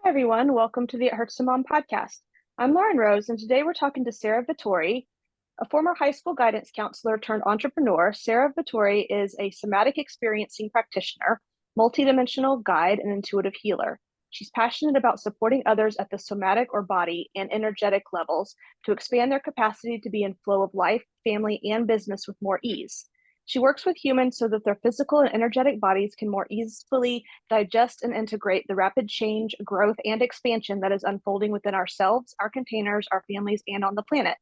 Hi, everyone. Welcome to the It Hurts to Mom podcast. I'm Lauren Rose, and today we're talking to Sara Vatore, a former high school guidance counselor turned entrepreneur. Sara Vatore is a somatic experiencing practitioner, multidimensional guide, and intuitive healer. She's passionate about supporting others at the somatic or body and energetic levels to expand their capacity to be in flow of life, family, and business with more ease. She works with humans so that their physical and energetic bodies can more easily digest and integrate the rapid change, growth, and expansion that is unfolding within ourselves, our containers, our families, and on the planet.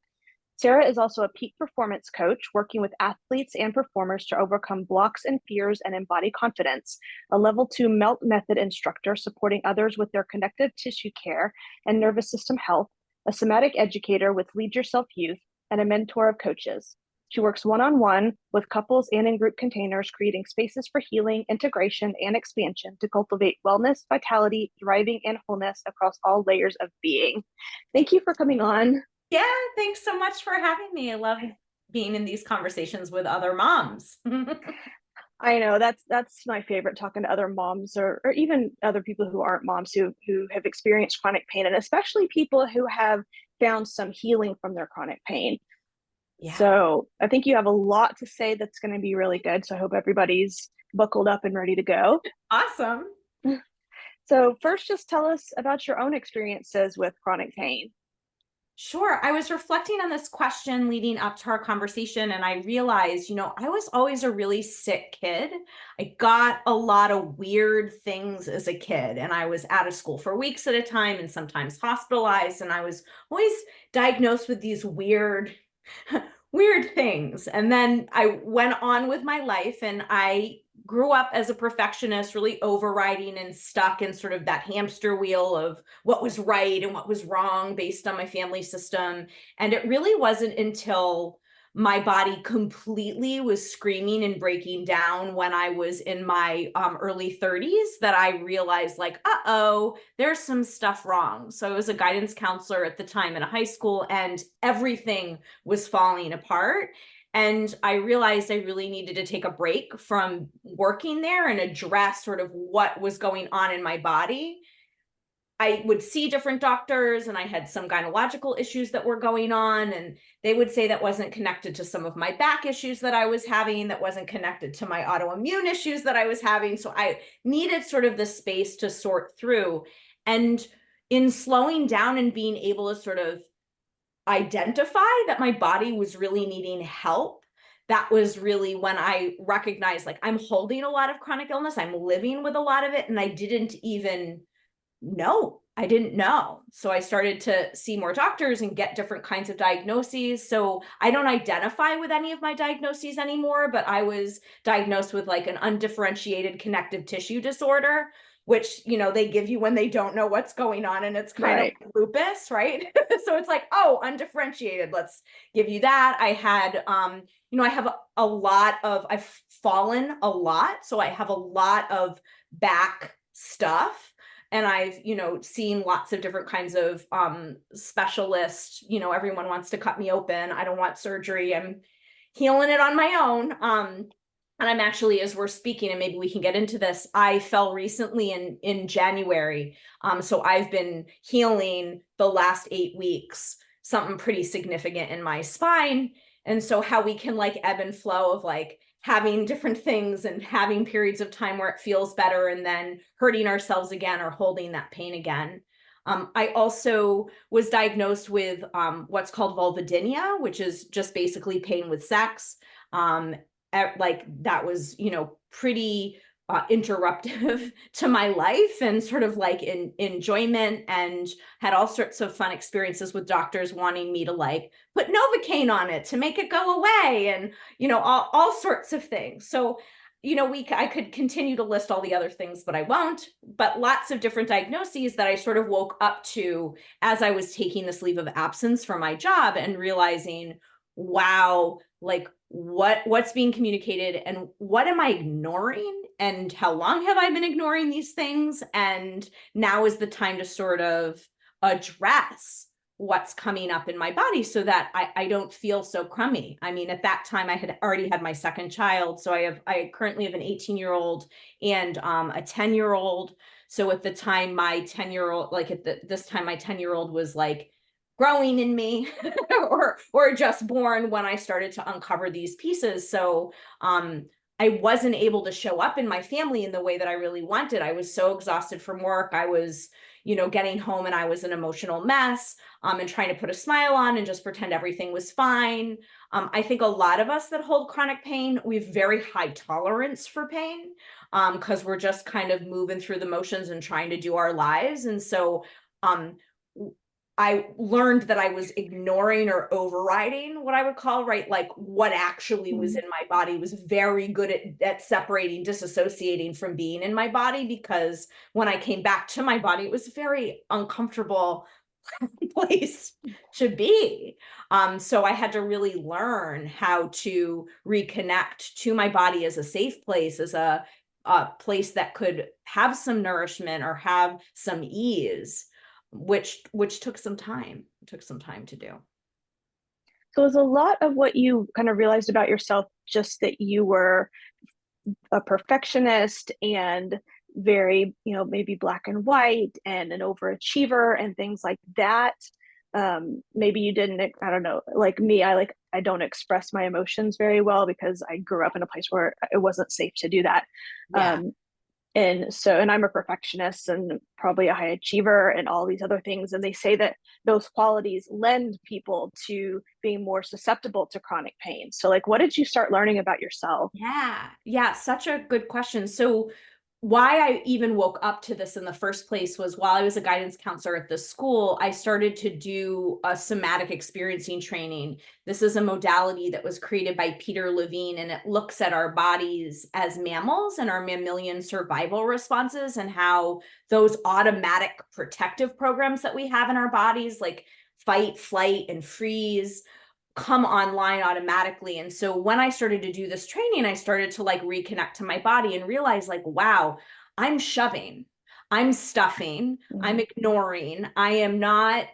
Sara is also a peak performance coach, working with athletes and performers to overcome blocks and fears and embody confidence, a level 2 MELT method instructor supporting others with their connective tissue care and nervous system health, a somatic educator with Lead Yourself Youth, and a mentor of coaches. She works one-on-one with couples and in group containers, creating spaces for healing, integration, and expansion to cultivate wellness, vitality, thriving, and wholeness across all layers of being. Thank you for coming on. Yeah, thanks so much for having me. I love being in these conversations with other moms. I know that's my favorite, talking to other moms or even other people who aren't moms who have experienced chronic pain, and especially people who have found some healing from their chronic pain. Yeah. So I think you have a lot to say that's going to be really good. So I hope everybody's buckled up and ready to go. Awesome. So first, just tell us about your own experiences with chronic pain. Sure. I was reflecting on this question leading up to our conversation, and I realized, I was always a really sick kid. I got a lot of weird things as a kid, and I was out of school for weeks at a time and sometimes hospitalized. And I was always diagnosed with these weird things. And then I went on with my life, and I grew up as a perfectionist, really overriding and stuck in sort of that hamster wheel of what was right and what was wrong based on my family system. And it really wasn't until my body completely was screaming and breaking down when I was in my early 30s that I realized, like, uh-oh, there's some stuff wrong. So I was a guidance counselor at the time in a high school, and everything was falling apart. And I realized I really needed to take a break from working there and address sort of what was going on in my body. I would see different doctors, and I had some gynecological issues that were going on, and they would say that wasn't connected to some of my back issues that I was having, that wasn't connected to my autoimmune issues that I was having. So I needed sort of the space to sort through. And in slowing down and being able to sort of identify that my body was really needing help, that was really when I recognized, like, I'm holding a lot of chronic illness, I'm living with a lot of it, and I didn't even know. I didn't know. So I started to see more doctors and get different kinds of diagnoses. So I don't identify with any of my diagnoses anymore, but I was diagnosed with like an undifferentiated connective tissue disorder, which, they give you when they don't know what's going on. And it's kind of Right. like lupus, right? So it's like, oh, undifferentiated. Let's give you that. I had, I have a lot of, I've fallen a lot. So I have a lot of back stuff, and I've, seen lots of different kinds of specialists. Everyone wants to cut me open. I don't want surgery. I'm healing it on my own. And I'm actually, as we're speaking, and maybe we can get into this, I fell recently in January. So I've been healing the last 8 weeks, something pretty significant in my spine. And so how we can like ebb and flow of like having different things and having periods of time where it feels better and then hurting ourselves again or holding that pain again. I also was diagnosed with what's called vulvodynia, which is just basically pain with sex. Um, like that was, pretty interruptive to my life and sort of like in enjoyment, and had all sorts of fun experiences with doctors wanting me to like put Novocaine on it to make it go away, and all sorts of things. So I could continue to list all the other things, but I won't. But lots of different diagnoses that I sort of woke up to as I was taking this leave of absence from my job and realizing, wow, like what's being communicated and what am I ignoring, and how long have I been ignoring these things? And now is the time to sort of address what's coming up in my body so that I don't feel so crummy. I mean, at that time I had already had my second child. So I currently have an 18-year-old and a 10-year-old. So at the time, my 10-year-old, like this time, my 10-year-old was like growing in me or just born when I started to uncover these pieces. So I wasn't able to show up in my family in the way that I really wanted. I was so exhausted from work. I was, getting home and I was an emotional mess, and trying to put a smile on and just pretend everything was fine. I think a lot of us that hold chronic pain, we have very high tolerance for pain, because we're just kind of moving through the motions and trying to do our lives. And so um, I learned that I was ignoring or overriding what I would call, right, like what actually was in my body, was very good at separating, disassociating from being in my body, because when I came back to my body, it was a very uncomfortable place to be. So I had to really learn how to reconnect to my body as a safe place, as a place that could have some nourishment or have some ease, which took some time. It took some time to do. So is a lot of what you kind of realized about yourself just that you were a perfectionist and very, maybe black and white and an overachiever and things like that? Maybe you didn't, I don't know, like me, I don't express my emotions very well because I grew up in a place where it wasn't safe to do that. Yeah. Um, and I'm a perfectionist and probably a high achiever and all these other things. And they say that those qualities lend people to being more susceptible to chronic pain. So, like, what did you start learning about yourself? Yeah. Yeah. Such a good question. So, why I even woke up to this in the first place was while I was a guidance counselor at the school, I started to do a somatic experiencing training. This is a modality that was created by Peter Levine, and it looks at our bodies as mammals and our mammalian survival responses and how those automatic protective programs that we have in our bodies, like fight, flight, and freeze, come online automatically. And so when I started to do this training, I started to like reconnect to my body and realize, like, wow, I'm shoving, I'm stuffing, I'm Mhm. ignoring, I am not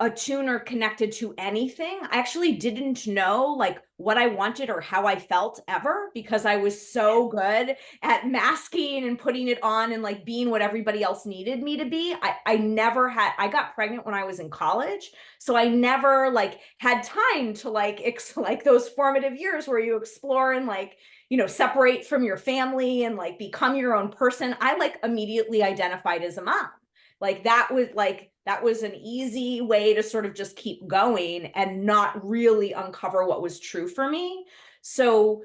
attuned or connected to anything. I actually didn't know like what I wanted or how I felt ever, because I was so good at masking and putting it on and like being what everybody else needed me to be. I never had, I got pregnant when I was in college. So I never like had time to like, like those formative years where you explore and like, separate from your family and like become your own person. I like immediately identified as a mom. That was an easy way to sort of just keep going and not really uncover what was true for me. So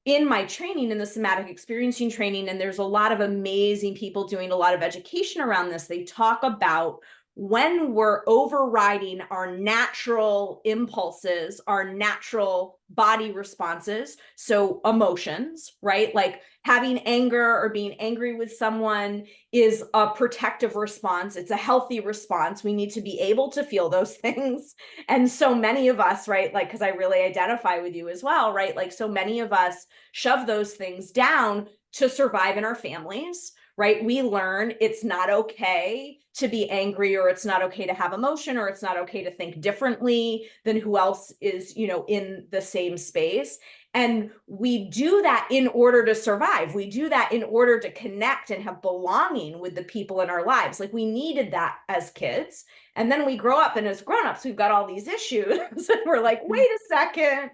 in my training, in the somatic experiencing training, and there's a lot of amazing people doing a lot of education around this, they talk about when we're overriding our natural impulses, our natural body responses, so emotions, right? Like having anger or being angry with someone is a protective response. It's a healthy response. We need to be able to feel those things. And so many of us, right? Like, because I really identify with you as well, right? Like, so many of us shove those things down to survive in our families, right? We learn it's not okay to be angry, or it's not okay to have emotion, or it's not okay to think differently than who else is, in the same space. And we do that in order to survive. We do that in order to connect and have belonging with the people in our lives. Like we needed that as kids. And then we grow up, and as grown-ups, we've got all these issues. And we're like, wait a second,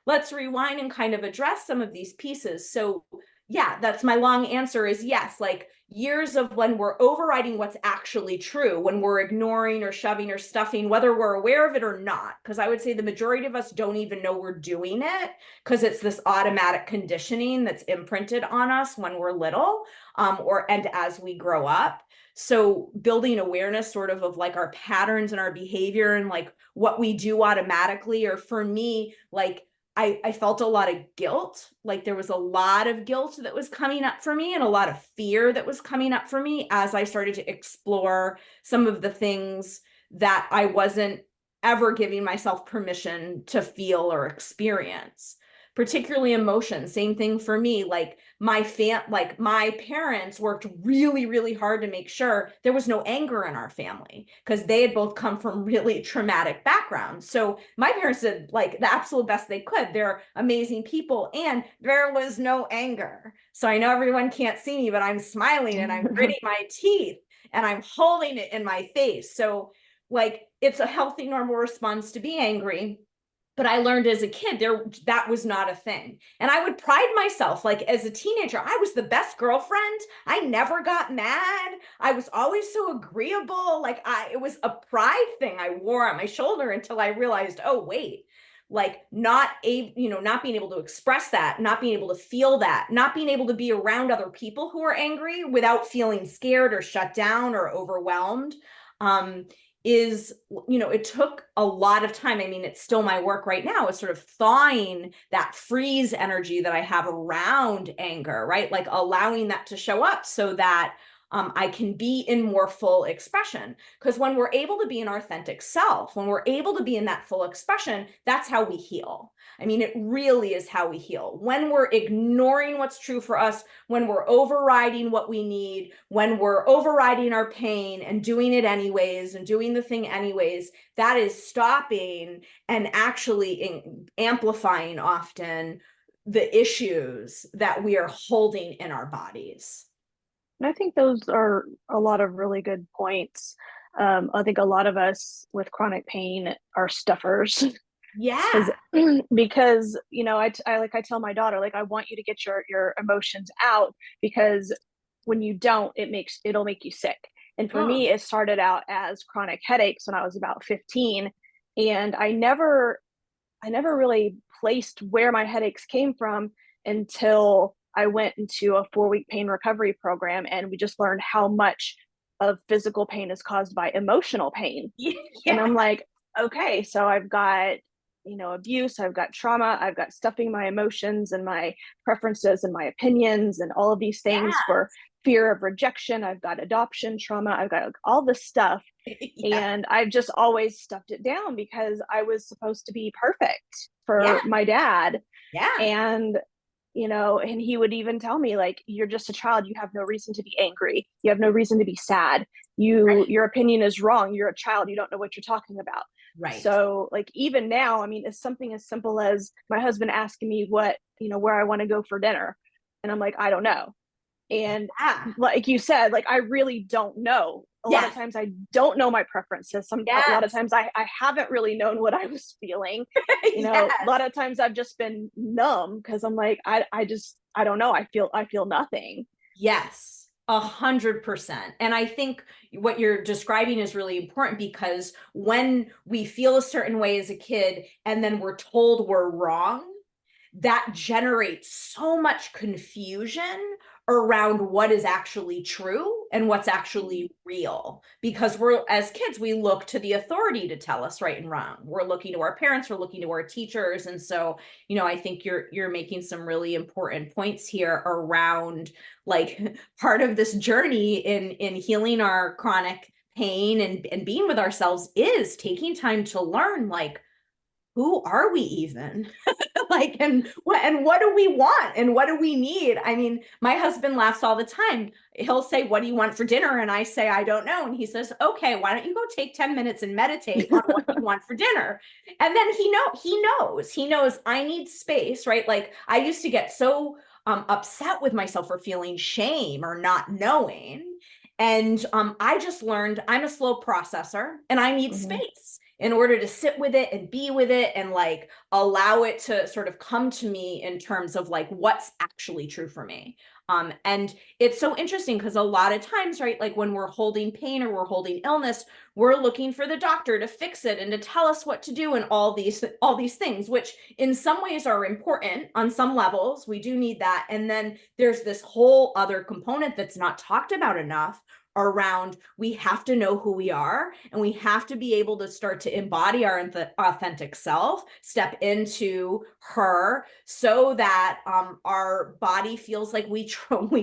let's rewind and kind of address some of these pieces. So yeah, that's my long answer is yes, like years of when we're overriding what's actually true, when we're ignoring or shoving or stuffing, whether we're aware of it or not. Because I would say the majority of us don't even know we're doing it, because it's this automatic conditioning that's imprinted on us when we're little, and as we grow up. So building awareness sort of like our patterns and our behavior and like what we do automatically, or for me, like I felt a lot of guilt. Like there was a lot of guilt that was coming up for me and a lot of fear that was coming up for me as I started to explore some of the things that I wasn't ever giving myself permission to feel or experience. particularly emotion. Same thing for me. Like my parents worked really, really hard to make sure there was no anger in our family because they had both come from really traumatic backgrounds. So my parents did like the absolute best they could. They're amazing people, and there was no anger. So I know everyone can't see me, but I'm smiling and I'm gritting my teeth and I'm holding it in my face. So like it's a healthy, normal response to be angry. But I learned as a kid that was not a thing. And I would pride myself, like as a teenager, I was the best girlfriend. I never got mad. I was always so agreeable. It was a pride thing I wore on my shoulder until I realized, oh wait, like not being able to express that, not being able to feel that, not being able to be around other people who are angry without feeling scared or shut down or overwhelmed. Um, is, it took a lot of time. I mean, it's still my work right now. It's sort of thawing that freeze energy that I have around anger, right? Like allowing that to show up so that I can be in more full expression. Because when we're able to be an authentic self, when we're able to be in that full expression, that's how we heal. I mean, it really is how we heal. When we're ignoring what's true for us, when we're overriding what we need, when we're overriding our pain and doing it anyways and doing the thing anyways, that is stopping and actually amplifying often the issues that we are holding in our bodies. And I think those are a lot of really good points. I think a lot of us with chronic pain are stuffers. because Yeah. because I tell my daughter, like, I want you to get your emotions out, because when you don't, it'll make you sick. And for Oh, me, it started out as chronic headaches when I was about 15, and I never really placed where my headaches came from until I went into a 4-week pain recovery program, and we just learned how much of physical pain is caused by emotional pain. And yeah. I'm like, okay, so I've got, abuse, I've got trauma, I've got stuffing my emotions and my preferences and my opinions and all of these things Yeah. for fear of rejection. I've got adoption trauma, I've got, like, all this stuff. Yeah. And I've just always stuffed it down because I was supposed to be perfect Yeah. for my dad. Yeah. And and he would even tell me, like, you're just a child, you have no reason to be angry, you have no reason to be sad, Right. your opinion is wrong, you're a child, you don't know what you're talking about. Right. So, like, even now, I mean, it's something as simple as my husband asking me where I want to go for dinner, and I'm like, I don't know. And Yeah. like you said, like, I really don't know. A lot of Yes. times I don't know my preferences. A lot of Yes. times I haven't really known what I was feeling. A lot Yes. of times I've just been numb because I'm like, I don't know. I feel nothing. Yes, 100%. And I think what you're describing is really important because when we feel a certain way as a kid and then we're told we're wrong, that generates so much confusion around what is actually true and what's actually real. Because we're, as kids, we look to the authority to tell us right and wrong. We're looking to our parents, we're looking to our teachers. And so, I think you're making some really important points here around like part of this journey in healing our chronic pain and being with ourselves is taking time to learn, like, who are we even? Like, and what do we want and what do we need? I mean, my husband laughs all the time. He'll say, what do you want for dinner? And I say, I don't know. And he says, okay, why don't you go take 10 minutes and meditate on what you want for dinner? And then he knows I need space, right? Like I used to get so upset with myself for feeling shame or not knowing. And I just learned I'm a slow processor and I need Mhm. space in order to sit with it and be with it and like allow it to sort of come to me in terms of like what's actually true for me. And it's so interesting because a lot of times, right, like when we're holding pain or we're holding illness, we're looking for the doctor to fix it and to tell us what to do and all these things, which in some ways are important on some levels. We do need that. And then there's this whole other component that's not talked about enough around we have to know who we are and we have to be able to start to embody our authentic self, step into her so that our body feels like we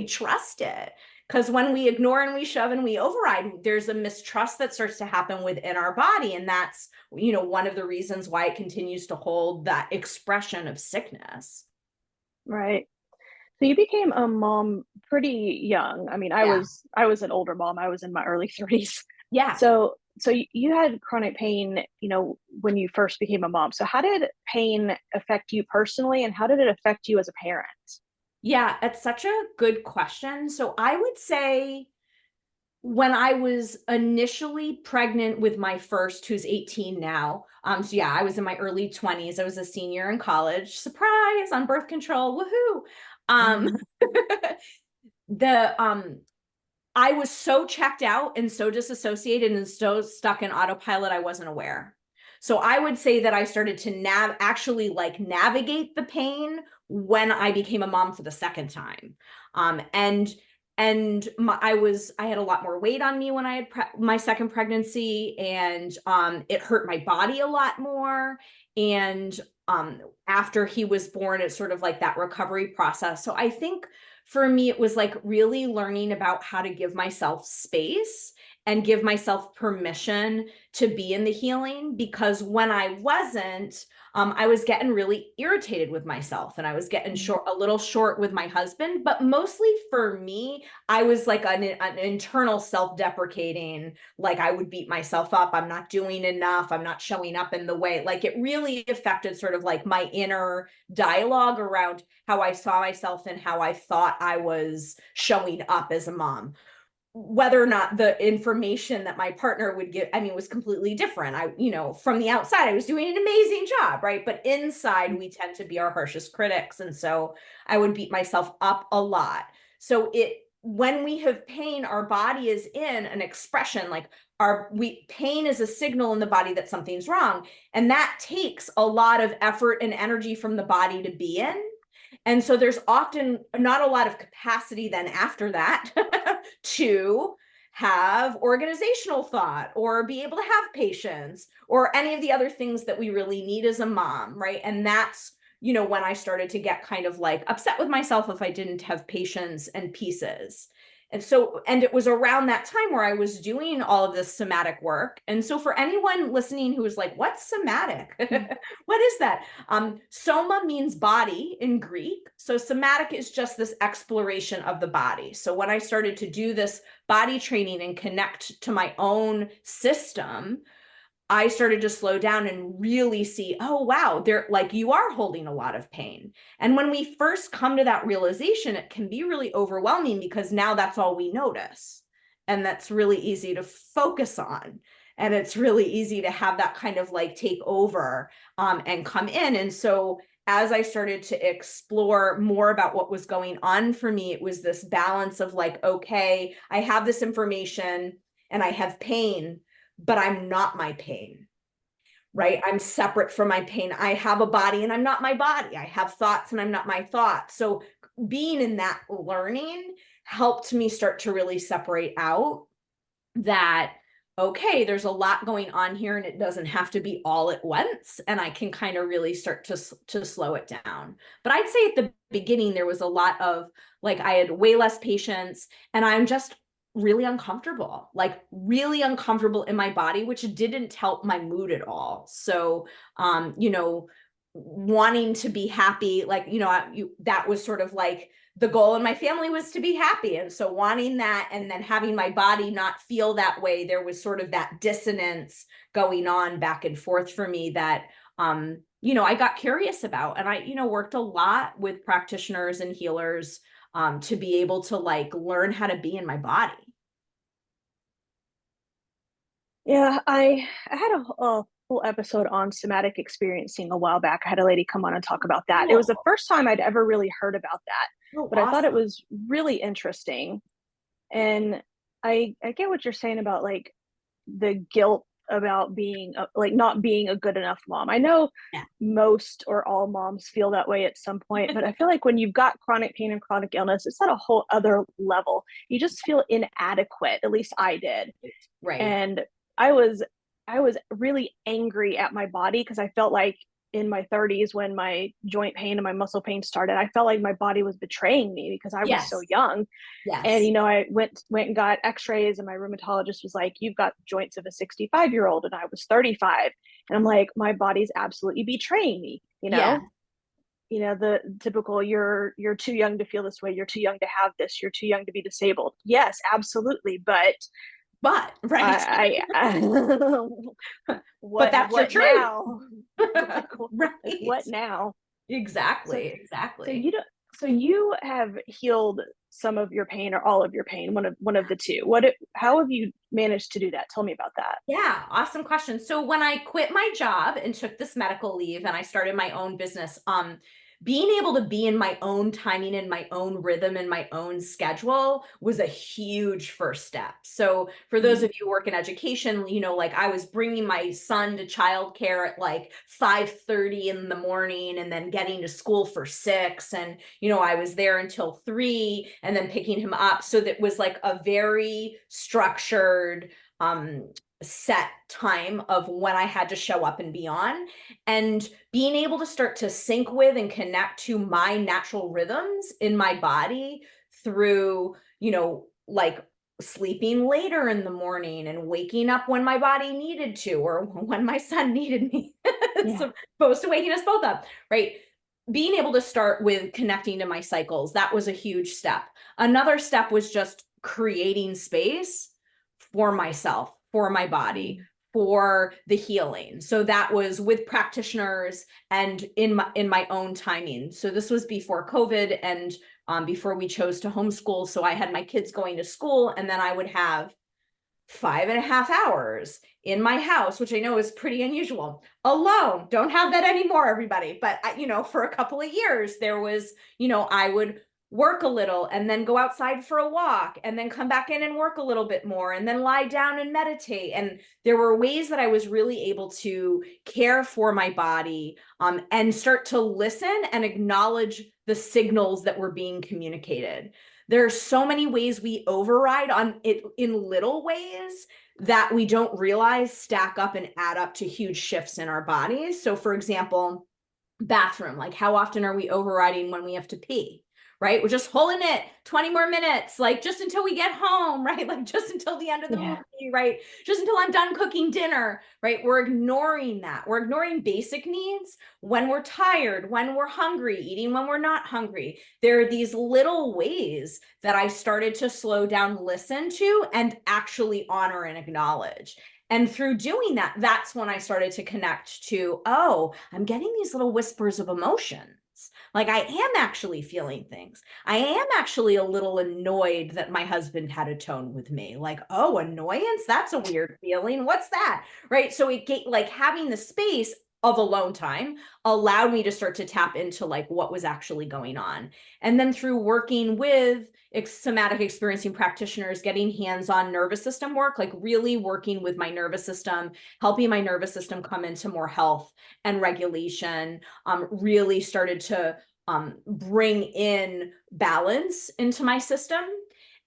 trust it. Because when we ignore and we shove and we override, there's a mistrust that starts to happen within our body. And that's, one of the reasons why it continues to hold that expression of sickness. Right. So you became a mom pretty young. I mean, Yeah. I was an older mom. I was in my early 30s. Yeah. So you had chronic pain, when you first became a mom. So how did pain affect you personally, and how did it affect you as a parent? Yeah. It's such a good question. So I would say when I was initially pregnant with my first, who's 18 now. So yeah, I was in my early 20s. I was a senior in college. Surprise on birth control. Woohoo. Um, the I was so checked out and so disassociated and so stuck in autopilot, I wasn't aware. So I would say that I started to actually like navigate the pain when I became a mom for the second time. I had a lot more weight on me when I had my second pregnancy, and it hurt my body a lot more. And after he was born, it's sort of like that recovery process. So I think for me, it was like really learning about how to give myself space and give myself permission to be in the healing, because when I wasn't, I was getting really irritated with myself, and I was getting a little short with my husband. But mostly for me, I was like an internal self-deprecating, like I would beat myself up. I'm not doing enough. I'm not showing up in the way. Like it really affected sort of like my inner dialogue around how I saw myself and how I thought I was showing up as a mom. Whether or not the information that my partner would give, I mean, was completely different. From the outside, I was doing an amazing job, right? But inside, we tend to be our harshest critics. And so I would beat myself up a lot. So when we have pain, our body is in an expression, like pain is a signal in the body that something's wrong. And that takes a lot of effort and energy from the body to be in. And so there's often not a lot of capacity then after that to have organizational thought or be able to have patience or any of the other things that we really need as a mom, right? And that's, when I started to get kind of like upset with myself if I didn't have patience and pieces. And it was around that time where I was doing all of this somatic work. And so for anyone listening who is like, what's somatic? What is that? Soma means body in Greek. So somatic is just this exploration of the body. So when I started to do this body training and connect to my own system, I started to slow down and really see, oh, wow, you are holding a lot of pain. And when we first come to that realization, it can be really overwhelming because now that's all we notice. And that's really easy to focus on. And it's really easy to have that kind of like take over and come in. And so as I started to explore more about what was going on for me, it was this balance of like, okay, I have this information and I have pain, but I'm not my pain, right? I'm separate from my pain. I have a body and I'm not my body. I have thoughts and I'm not my thoughts. So being in that learning helped me start to really separate out that, okay, there's a lot going on here and it doesn't have to be all at once. And I can kind of really start to slow it down. But I'd say at the beginning, there was a lot of like, I had way less patience and I'm just really uncomfortable, like really uncomfortable in my body, which didn't help my mood at all. So, wanting to be happy, like, that was sort of like the goal in my family was to be happy. And so wanting that and then having my body not feel that way, there was sort of that dissonance going on back and forth for me that, I got curious about. And I, worked a lot with practitioners and healers to be able to like learn how to be in my body. Yeah, I had a whole episode on somatic experiencing a while back. I had a lady come on and talk about that. It was the Cool. first time I'd ever really heard about that, Oh, but I thought it awesome. was really interesting. And I get what you're saying about like the guilt about being like not being a good enough mom. I know Yeah. most or all moms feel that way at some point, but I feel like when you've got chronic pain and chronic illness, it's at a whole other level. You just feel inadequate. At least I did. Right. And I was I was really angry at my body because I felt like in my 30s when my joint pain and my muscle pain started. I felt like my body was betraying me because I was so Yes. young. And Yes. I went and got x-rays, and my rheumatologist was like, "You've got the joints of a 65-year-old," and I was 35. And I'm like, my body's absolutely betraying me, Yeah. the typical, you're too young to feel this way, you're too young to have this, you're too young to be disabled. Yes, absolutely, but But, right. I But that's the what truth. now? like Right. what now? So Exactly. so Exactly. you don't so you have healed some of your pain or all of your pain, one of the two. How have you managed to do that? Tell me about that. Yeah, awesome question. So when I quit my job and took this medical leave and I started my own business, being able to be in my own timing and my own rhythm and my own schedule was a huge first step. So for those Mhm. of you who work in education, like I was bringing my son to childcare at like 5:30 in the morning and then getting to school for 6. And, I was there until 3 and then picking him up. So that was like a very structured, set time of when I had to show up and be on. And being able to start to sync with and connect to my natural rhythms in my body through, like sleeping later in the morning and waking up when my body needed to, or when my son needed me, Yeah. so opposed to waking us both up, right? Being able to start with connecting to my cycles, that was a huge step. Another step was just creating space for myself, for my body, Mhm. for the healing. So that was with practitioners and in my own timing. So this was before COVID and before we chose to homeschool. So I had my kids going to school, and then I would have 5.5 hours in my house, which I know is pretty unusual, alone. Don't have that anymore, everybody. But for a couple of years, there was, I would work a little and then go outside for a walk and then come back in and work a little bit more and then lie down and meditate. And there were ways that I was really able to care for my body, and start to listen and acknowledge the signals that were being communicated. There are so many ways we override on it in little ways that we don't realize stack up and add up to huge shifts in our bodies. So, for example, bathroom, like how often are we overriding when we have to pee? Right? We're just holding it 20 more minutes, like just until we get home, right? Like just until the end of the Yeah. movie, right? Just until I'm done cooking dinner, right? We're ignoring that. We're ignoring basic needs when we're tired, when we're hungry, eating when we're not hungry. There are these little ways that I started to slow down, listen to, and actually honor and acknowledge. And through doing that, that's when I started to connect to, oh, I'm getting these little whispers of emotions. Like I am actually feeling things. I am actually a little annoyed that my husband had a tone with me. Like, oh, annoyance? That's a weird feeling. What's that? Right. So like having the space of alone time allowed me to start to tap into like what was actually going on. And then through working with somatic experiencing practitioners, getting hands-on nervous system work, like really working with my nervous system, helping my nervous system come into more health and regulation, really started to bring in balance into my system.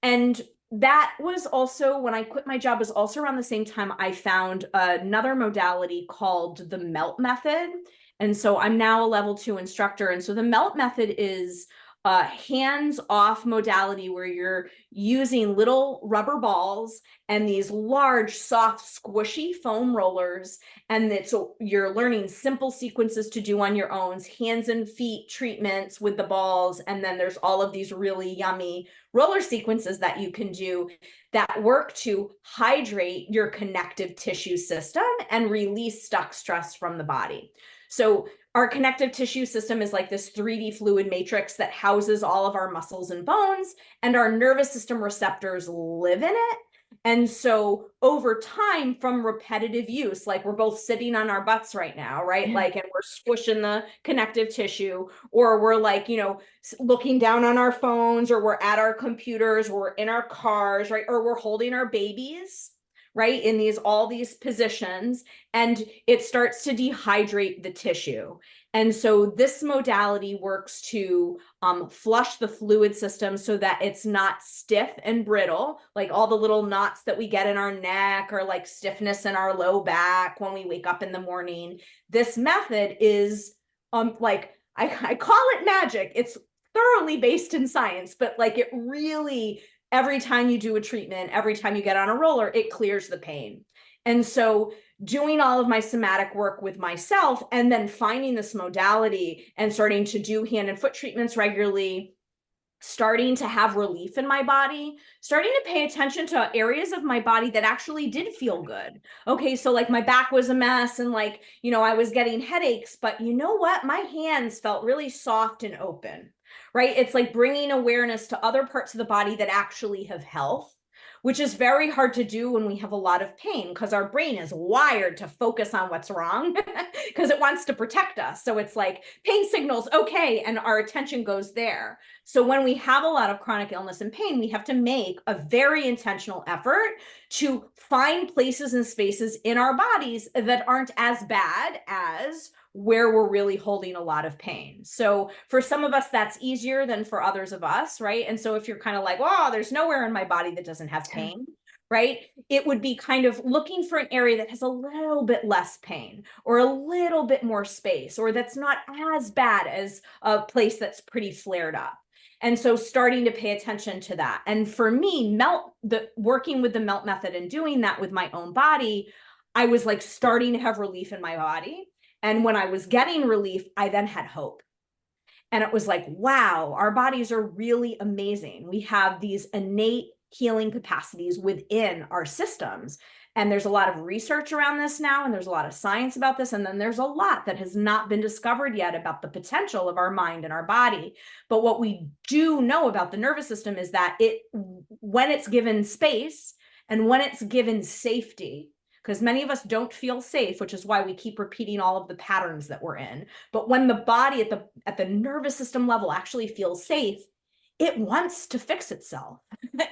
And that was also when I quit my job, was also around the same time I found another modality called the MELT method. And so I'm now a level 2 instructor. And so the MELT method is a hands-off modality where you're using little rubber balls and these large, soft, squishy foam rollers. And so you're learning simple sequences to do on your own, hands and feet treatments with the balls. And then there's all of these really yummy roller sequences that you can do that work to hydrate your connective tissue system and release stuck stress from the body. So our connective tissue system is like this 3D fluid matrix that houses all of our muscles and bones, and our nervous system receptors live in it. And so over time, from repetitive use, like we're both sitting on our butts right now, right? Yeah. Like, and we're squishing the connective tissue, or we're like, looking down on our phones, or we're at our computers, or we're in our cars, right? Or we're holding our babies, right? In all these positions, and it starts to dehydrate the tissue. And so this modality works to flush the fluid system so that it's not stiff and brittle, like all the little knots that we get in our neck or like stiffness in our low back when we wake up in the morning. This method is like, I call it magic. It's thoroughly based in science, but like it really, every time you do a treatment, every time you get on a roller, it clears the pain. And so doing all of my somatic work with myself and then finding this modality and starting to do hand and foot treatments regularly, starting to have relief in my body, starting to pay attention to areas of my body that actually did feel good. Okay, so like my back was a mess and like, you know, I was getting headaches, but you know what? My hands felt really soft and open, right? It's like bringing awareness to other parts of the body that actually have health, which is very hard to do when we have a lot of pain because our brain is wired to focus on what's wrong because it wants to protect us. So it's like pain signals, okay, and our attention goes there. So when we have a lot of chronic illness and pain, we have to make a very intentional effort to find places and spaces in our bodies that aren't as bad as where we're really holding a lot of pain. So for some of us, that's easier than for others of us, right? And so if you're kind of like, oh, there's nowhere in my body that doesn't have pain, right? It would be kind of looking for an area that has a little bit less pain or a little bit more space, or that's not as bad as a place that's pretty flared up. And so starting to pay attention to that. And for me, working with the melt method and doing that with my own body, I was like starting to have relief in my body. And when I was getting relief, I then had hope. And it was like, wow, our bodies are really amazing. We have these innate healing capacities within our systems. And there's a lot of research around this now, and there's a lot of science about this. And then there's a lot that has not been discovered yet about the potential of our mind and our body. But what we do know about the nervous system is that when it's given space and when it's given safety, because many of us don't feel safe, which is why we keep repeating all of the patterns that we're in. But when the body at the nervous system level actually feels safe, it wants to fix itself.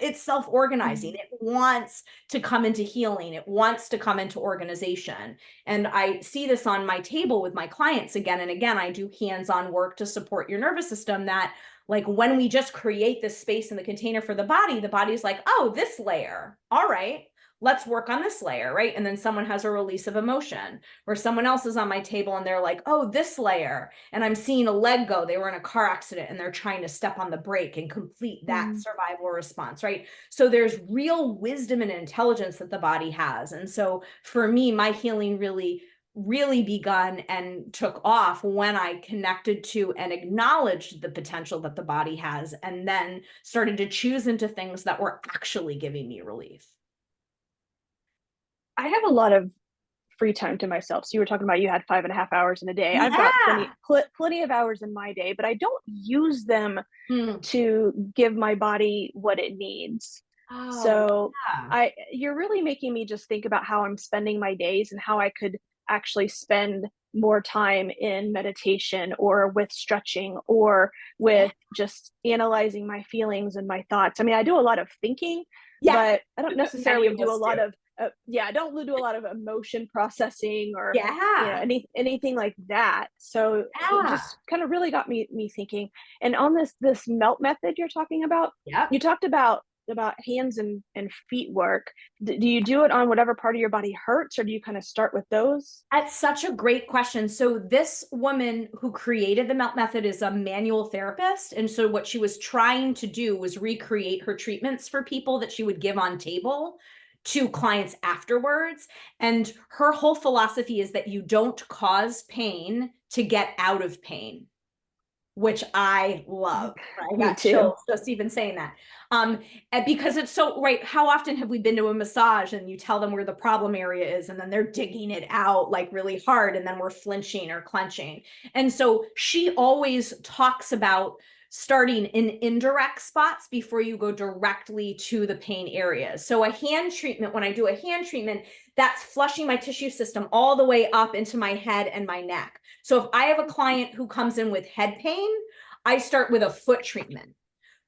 It's self-organizing. It wants to come into healing. It wants to come into organization. And I see this on my table with my clients again and again. I do hands-on work to support your nervous system that, like, when we just create this space in the container for the body's like, oh, this layer. All right, let's work on this layer, right? And then someone has a release of emotion, or someone else is on my table and they're like, oh, this layer. And I'm seeing a leg go. They were in a car accident and they're trying to step on the brake and complete that survival response, right? So there's real wisdom and intelligence that the body has. And so for me, my healing really begun and took off when I connected to and acknowledged the potential that the body has, and then started to choose into things that were actually giving me relief. I have a lot of free time to myself. So you were talking about you had 5.5 hours in a day. I've got Yeah. plenty of hours in my day, but I don't use them Mm. to give my body what it needs. Oh, So yeah. you're really making me just think about how I'm spending my days and how I could actually spend more time in meditation or with stretching or Yeah. with just analyzing my feelings and my thoughts. I mean, I do a lot of thinking, Yeah. but I don't Many necessarily of do a us do. lot of yeah, I don't do a lot of emotion processing or Yeah. anything like that. So it Yeah. just kind of really got me thinking. And on this melt method you're talking about, Yep. you talked about hands and feet work. Do you do it on whatever part of your body hurts, or do you kind of start with those? That's such a great question. So this woman who created the melt method is a manual therapist. And so what she was trying to do was recreate her treatments for people that she would give on table to clients afterwards. And her whole philosophy is that you don't cause pain to get out of pain, which I love. I Me got too. chills just even saying that. And because it's so right. How often have we been to a massage and you tell them where the problem area is, and then they're digging it out like really hard, and then we're flinching or clenching. And so she always talks about starting in indirect spots before you go directly to the pain areas. So a hand treatment, when I do a hand treatment, that's flushing my tissue system all the way up into my head and my neck. So if I have a client who comes in with head pain, I start with a foot treatment.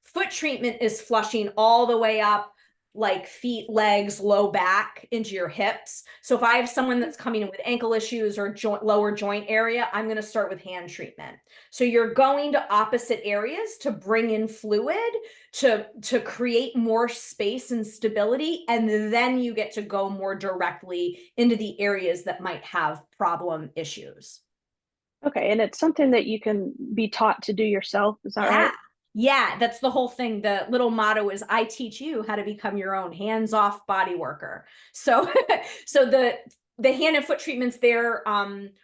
Foot treatment is flushing all the way up, like feet, legs, low back into your hips. So if I have someone that's coming in with ankle issues or lower joint area, I'm going to start with hand treatment. So you're going to opposite areas to bring in fluid to create more space and stability, and then you get to go more directly into the areas that might have problem issues. Okay, and it's something that you can be taught to do yourself, is that Yeah. right? Yeah, that's the whole thing. The little motto is I teach you how to become your own hands-off body worker. So so the hand and foot treatments, they're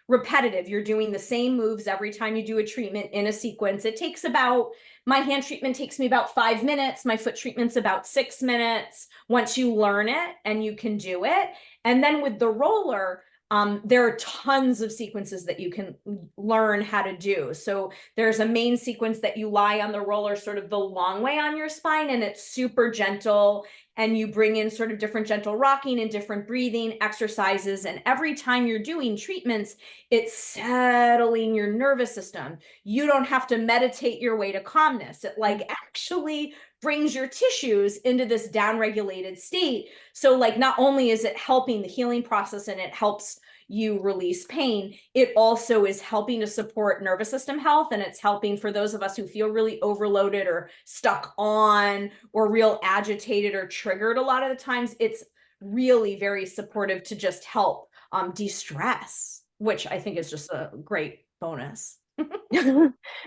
repetitive. You're doing the same moves every time you do a treatment in a sequence. It takes about, my hand treatment takes me about 5 minutes. My foot treatment's about 6 minutes once you learn it and you can do it. And then with the roller, there are tons of sequences that you can learn how to do. So there's a main sequence that you lie on the roller sort of the long way on your spine, and it's super gentle. And you bring in sort of different gentle rocking and different breathing exercises. And every time you're doing treatments, it's settling your nervous system. You don't have to meditate your way to calmness. It like actually brings your tissues into this downregulated state. So like not only is it helping the healing process and it helps you release pain, it also is helping to support nervous system health. And it's helping for those of us who feel really overloaded or stuck on or real agitated or triggered. A lot of the times it's really very supportive to just help de-stress, which I think is just a great bonus.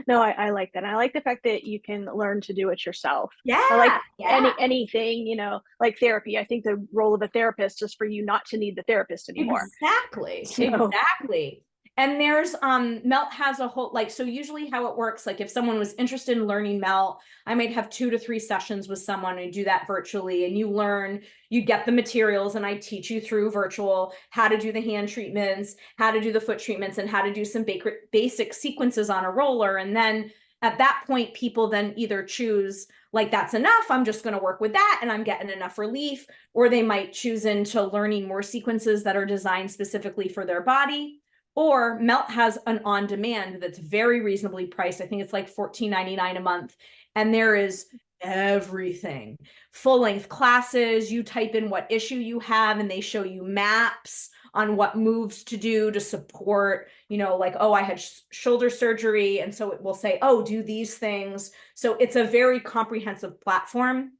No, I like that. And I like the fact that you can learn to do it yourself. I Yeah, like yeah, anything, like therapy. I think the role of a therapist is for you not to need the therapist anymore. exactly, So, exactly. And there's Melt has a whole, like, so usually how it works, like if someone was interested in learning Melt, I might have 2 to 3 sessions with someone and do that virtually, and you learn, you get the materials, and I teach you through virtual how to do the hand treatments, how to do the foot treatments, and how to do some basic sequences on a roller. And then at that point, people then either choose like that's enough, I'm just going to work with that and I'm getting enough relief, or they might choose into learning more sequences that are designed specifically for their body. Or Melt has an on demand that's very reasonably priced. I think it's like $14.99 a month. And there is everything, full length classes. You type in what issue you have and they show you maps on what moves to do to support, like, oh, I had shoulder surgery. And so it will say, oh, do these things. So it's a very comprehensive platform.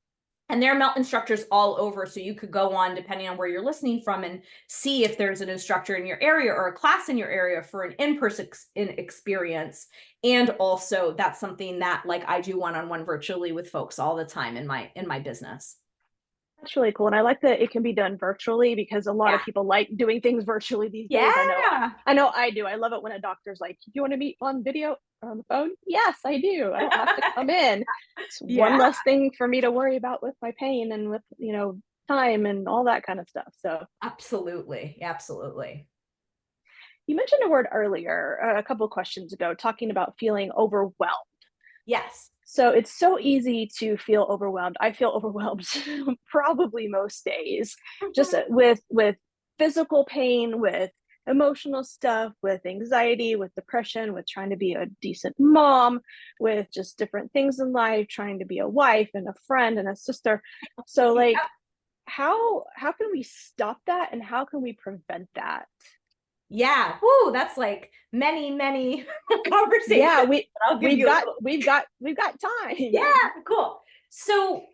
And there are Melt instructors all over. So you could go on, depending on where you're listening from, and see if there's an instructor in your area or a class in your area for an in-person experience. And also that's something that like I do one-on-one virtually with folks all the time in my business. that's really cool. And I like that it can be done virtually because a lot of Yeah. people like doing things virtually these days. Yeah. I know I do. I love it when a doctor's like, "Do you want to meet on video or on the phone?" Yes, I do. I don't have to come in. It's one Yeah. less thing for me to worry about with my pain and with, time and all that kind of stuff. So, Absolutely. Absolutely. you mentioned a word earlier, a couple of questions ago, talking about feeling overwhelmed. Yes. So it's so easy to feel overwhelmed. I feel overwhelmed probably most days, just with physical pain, with emotional stuff, with anxiety, with depression, with trying to be a decent mom, with just different things in life, trying to be a wife and a friend and a sister. So like how can we stop that and how can we prevent that? Yeah. Whoo, that's like many, many Yeah, conversations. I'll give we've you a got little. we've got Yeah, time. cool. So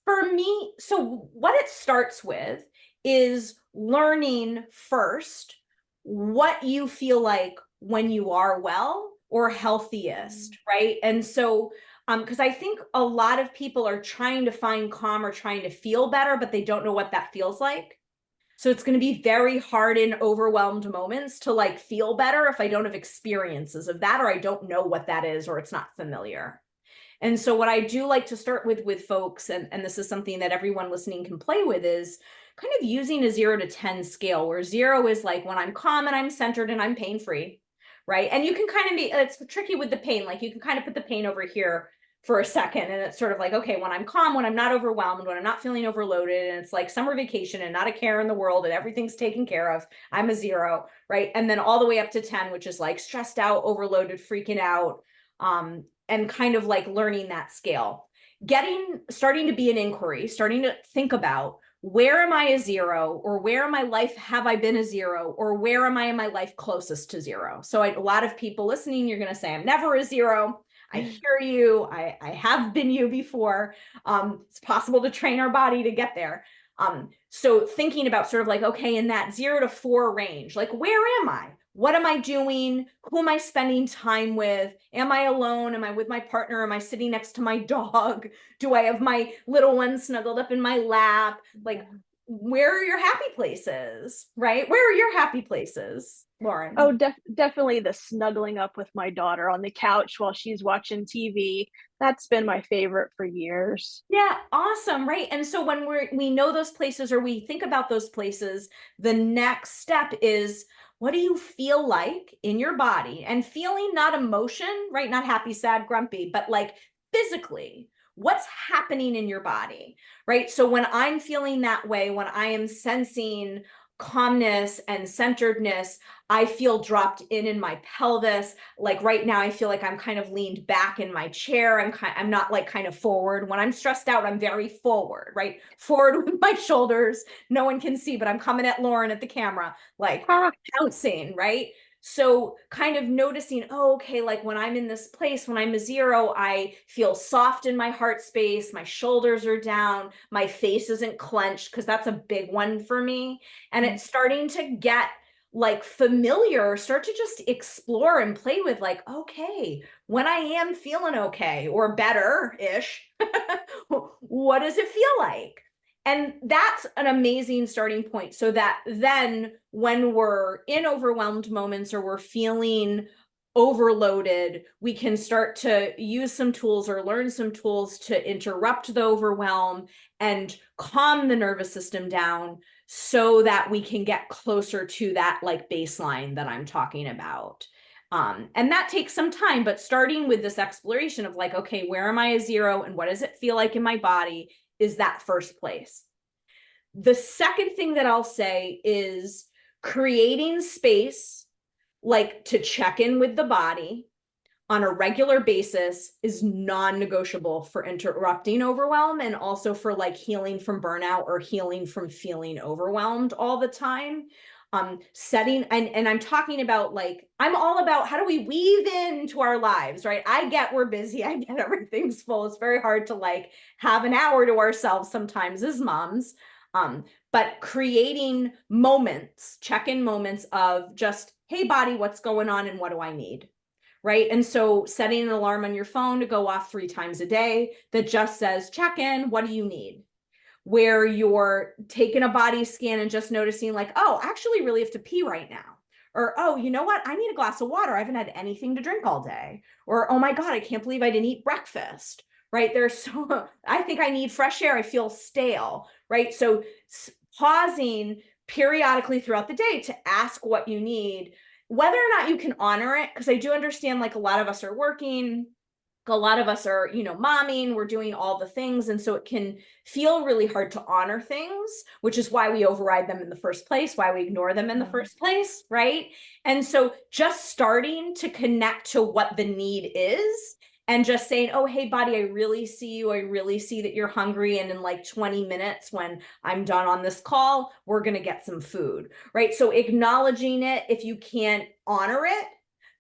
for me, so what it starts with is learning first what you feel like when you are well or healthiest, right? And so, because I think a lot of people are trying to find calm or trying to feel better, but they don't know what that feels like. So it's going to be very hard in overwhelmed moments to like feel better if I don't have experiences of that, or I don't know what that is, or it's not familiar. And so what I do like to start with folks, and this is something that everyone listening can play with, is kind of using a 0 to 10 scale, where 0 is like when I'm calm and I'm centered and I'm pain-free, right? And you can kind of be, it's tricky with the pain, like you can kind of put the pain over here for a second, and it's sort of like, okay, when I'm calm, when I'm not overwhelmed, when I'm not feeling overloaded, and it's like summer vacation and not a care in the world and everything's taken care of, I'm a 0, right? And then all the way up to 10, which is like stressed out, overloaded, freaking out, and kind of like learning that scale. starting to be an inquiry, starting to think about, where am I a zero, or where in my life have I been a zero, or where am I in my life closest to zero? So a lot of people listening, you're going to say, I'm never a zero. I hear you. I have been you before. It's possible to train our body to get there. So thinking about sort of like, okay, in that 0 to 4 range, like, where am I? What am I doing? Who am I spending time with? Am I alone? Am I with my partner? Am I sitting next to my dog? Do I have my little one snuggled up in my lap? Like, where are your happy places, right? Where are your happy places, Oh, Lauren? definitely the snuggling up with my daughter on the couch while she's watching TV. That's been my favorite for years. Yeah, awesome, right? And so when we know those places, or we think about those places, the next step is, what do you feel like in your body? And feeling, not emotion, right? Not happy, sad, grumpy, but like physically, what's happening in your body, right? So when I'm feeling that way, when I am sensing calmness and centeredness, I feel dropped in my pelvis. Like right now, I feel like I'm kind of leaned back in my chair. I'm not like kind of forward. When I'm stressed out, I'm very forward, right? Forward with my shoulders. No one can see, but I'm coming at Lauren at the camera, like Ha! pouncing, right? So kind of noticing, oh, okay, like when I'm in this place, when I'm a zero, I feel soft in my heart space, my shoulders are down, my face isn't clenched, because that's a big one for me. And it's starting to get like familiar, start to just explore and play with, like, okay, when I am feeling okay or better-ish, what does it feel like? And that's an amazing starting point, so that then when we're in overwhelmed moments, or we're feeling overloaded, we can start to use some tools or learn some tools to interrupt the overwhelm and calm the nervous system down, so that we can get closer to that like baseline that I'm talking about. And that takes some time, but starting with this exploration of like, okay, where am I a zero and what does it feel like in my body, is that first place. The second thing that I'll say is creating space, like to check in with the body on a regular basis, is non-negotiable for interrupting overwhelm, and also for like healing from burnout or healing from feeling overwhelmed all the time. Setting, and I'm talking about, like, I'm all about how do we weave into our lives, right? I get we're busy, I get everything's full, it's very hard to like have an hour to ourselves sometimes as moms. But creating moments, check-in moments of just, hey body, what's going on and what do I need? Right? And so setting an alarm on your phone to go off 3 times a day that just says, check in, what do you need? Where you're taking a body scan and just noticing, like, oh, I actually really have to pee right now. Or, oh, you know what? I need a glass of water. I haven't had anything to drink all day. Or, oh my God, I can't believe I didn't eat breakfast. Right? There's so, I think I need fresh air. I feel stale. Right? So pausing periodically throughout the day to ask what you need, whether or not you can honor it, because I do understand, like, a lot of us are working, a lot of us are, momming, we're doing all the things. And so it can feel really hard to honor things, which is why we override them in the first place, why we ignore them in the first place, right? And so just starting to connect to what the need is, and just saying, oh, hey, body, I really see you. I really see that you're hungry. And in like 20 minutes, when I'm done on this call, we're going to get some food, right? So acknowledging it, if you can't honor it,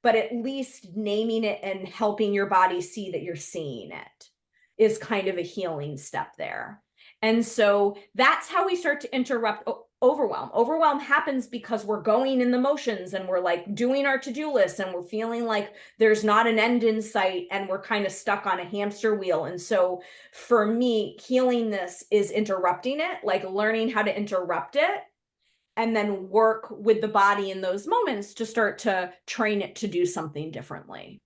but at least naming it and helping your body see that you're seeing it, is kind of a healing step there. And so that's how we start to interrupt overwhelm. Overwhelm happens because we're going in the motions, and we're like doing our to-do list, and we're feeling like there's not an end in sight, and we're kind of stuck on a hamster wheel. And so for me, healing this is interrupting it, like learning how to interrupt it, and then work with the body in those moments to start to train it to do something differently.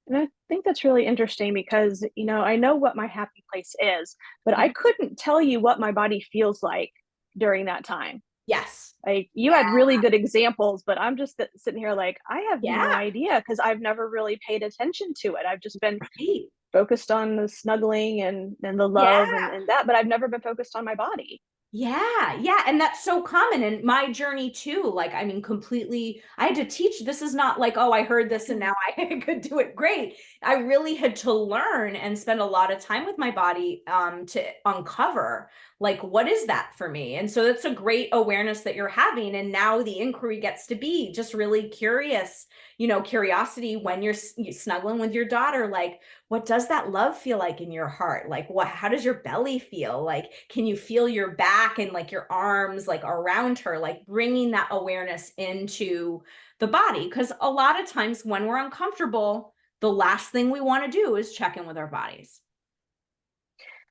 And I think that's really interesting because, I know what my happy place is, but I Mhm. couldn't tell you what my body feels like during that time. Yes. Like, you Yeah. had really good examples, but I'm just sitting here like, I have no Yeah. idea because I've never really paid attention to it. I've just been Right. focused on the snuggling and the Yeah. love and that, but I've never been focused on my body. Yeah. And that's so common in my journey too. Like, I mean, completely, I had to teach. This is not like, oh, I heard this and now I could do it great. I really had to learn and spend a lot of time with my body to uncover, like, what is that for me? And so that's a great awareness that you're having. And now the inquiry gets to be just really curious, curiosity when you're snuggling with your daughter, like, what does that love feel like in your heart? Like, how does your belly feel? Like, can you feel your back and like your arms like around her, like bringing that awareness into the body? Because a lot of times when we're uncomfortable, the last thing we want to do is check in with our bodies.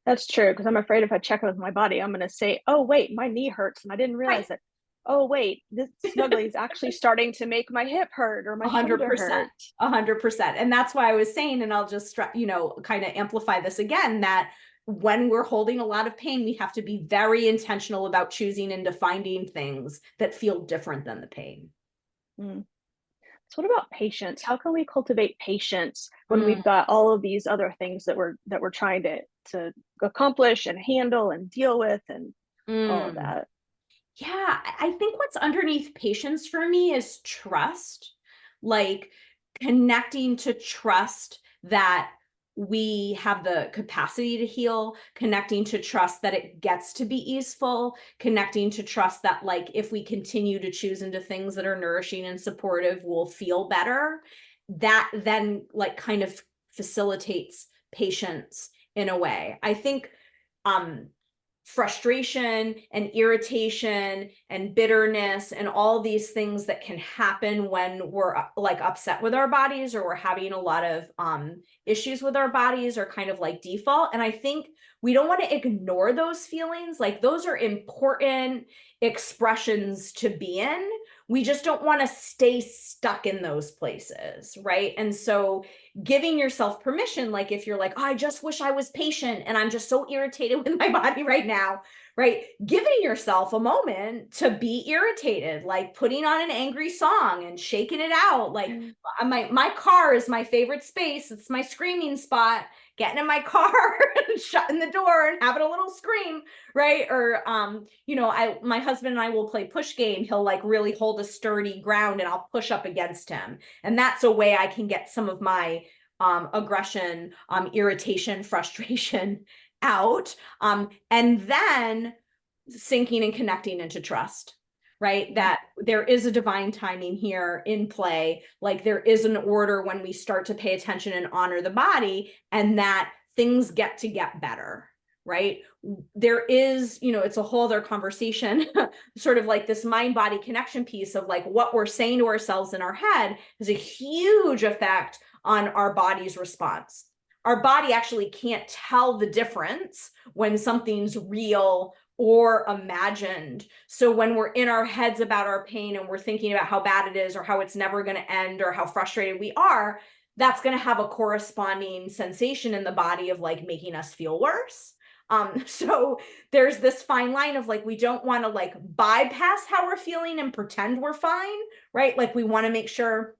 That's true, because I'm afraid if I check with my body, I'm going to say, oh, wait, my knee hurts and I didn't Right. realize it. Oh, wait, this snuggly is actually starting to make my hip hurt or my A hundred shoulder percent. hurt. 100%. And that's why I was saying, and I'll just, kind of amplify this again, that when we're holding a lot of pain, we have to be very intentional about choosing and defining things that feel different than the pain. Mm. So what about patience? How can we cultivate patience when Mm, we've got all of these other things that we're trying to accomplish and handle and deal with and all of mm. that? Yeah, I think what's underneath patience for me is trust, like connecting to trust that we have the capacity to heal, connecting to trust that it gets to be easeful, connecting to trust that, like, if we continue to choose into things that are nourishing and supportive, we'll feel better. That then, like, kind of facilitates patience in a way. I think um frustration and irritation and bitterness and all these things that can happen when we're like upset with our bodies or we're having a lot of issues with our bodies are kind of like default. And I think we don't want to ignore those feelings. Like, those are important expressions to be in. We just don't want to stay stuck in those places, right? And so giving yourself permission, like if you're like, oh, I just wish I was patient and I'm just so irritated with my body right now, right? Giving yourself a moment to be irritated, like putting on an angry song and shaking it out. Like, Mm. my car is my favorite space. It's my screaming spot. Getting in my car and shutting the door and having a little scream, right? Or I my husband and I will play push game. He'll like really hold a sturdy ground and I'll push up against him. And that's a way I can get some of my aggression, irritation, frustration out. And then sinking and connecting into trust, right? Mm. That there is a divine timing here in play. Like, there is an order when we start to pay attention and honor the body, and that things get to get better, right? There is, it's a whole other conversation, sort of like this mind body connection piece of like what we're saying to ourselves in our head has a huge effect on our body's response. Our body actually can't tell the difference when something's real or imagined. So when we're in our heads about our pain and we're thinking about how bad it is or how it's never going to end or how frustrated we are, that's going to have a corresponding sensation in the body of like making us feel worse. So there's this fine line of like, we don't want to like bypass how we're feeling and pretend we're fine, right? Like, we want to make sure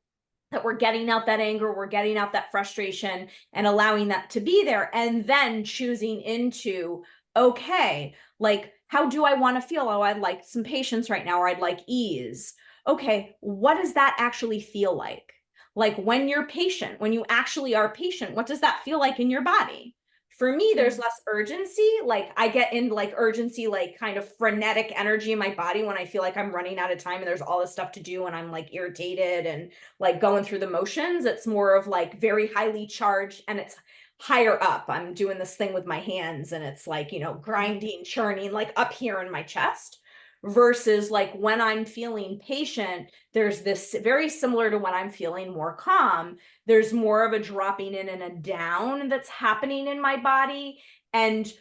that we're getting out that anger, we're getting out that frustration and allowing that to be there, and then choosing into, okay, like, how do I want to feel? Oh, I'd like some patience right now, or I'd like ease. Okay, what does that actually feel like? Like, when you're patient, when you actually are patient, what does that feel like in your body? For me, there's Mm. less urgency. Like, I get in like urgency, like kind of frenetic energy in my body when I feel like I'm running out of time and there's all this stuff to do and I'm like irritated and like going through the motions. It's more of like very highly charged and it's higher up. I'm doing this thing with my hands and it's like, grinding, churning, like up here in my chest. Versus like when I'm feeling patient, there's this very similar to when I'm feeling more calm. There's more of a dropping in and a down that's happening in my body. And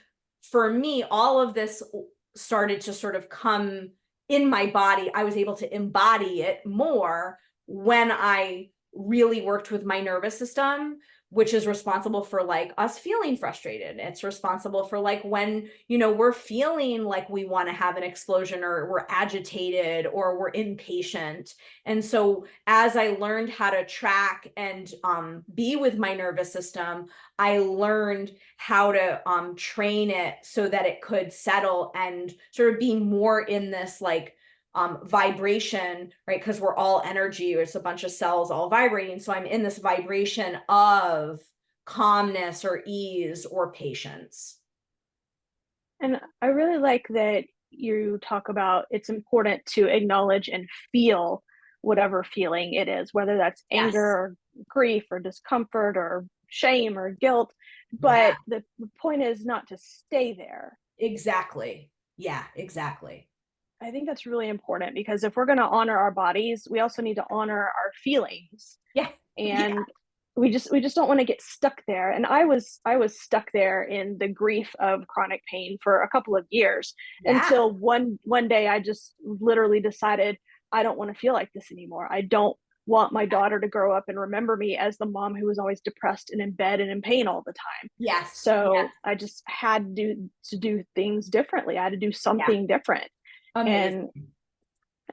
for me, all of this started to sort of come in my body. I was able to embody it more when I really worked with my nervous system, which is responsible for like us feeling frustrated. It's responsible for like when, we're feeling like we want to have an explosion, or we're agitated, or we're impatient. And so as I learned how to track and be with my nervous system, I learned how to train it so that it could settle and sort of be more in this like vibration, right? Because we're all energy, it's a bunch of cells all vibrating. So I'm in this vibration of calmness or ease or patience. And I really like that you talk about it's important to acknowledge and feel whatever feeling it is, whether that's anger Yes. or grief or discomfort or shame or guilt. Yeah, But the point is not to stay there. exactly. Yeah, exactly. I think that's really important because if we're going to honor our bodies, we also need to honor our feelings. Yeah. Yeah. And we just don't want to get stuck there. And I was stuck there in the grief of chronic pain for a couple of years Yeah. until one day I just literally decided I don't want to feel like this anymore. I don't want my daughter to grow up and remember me as the mom who was always depressed and in bed and in pain all the time. Yes. Yes. So I just had to do things differently. I had to do Yeah. something different. and Amazing.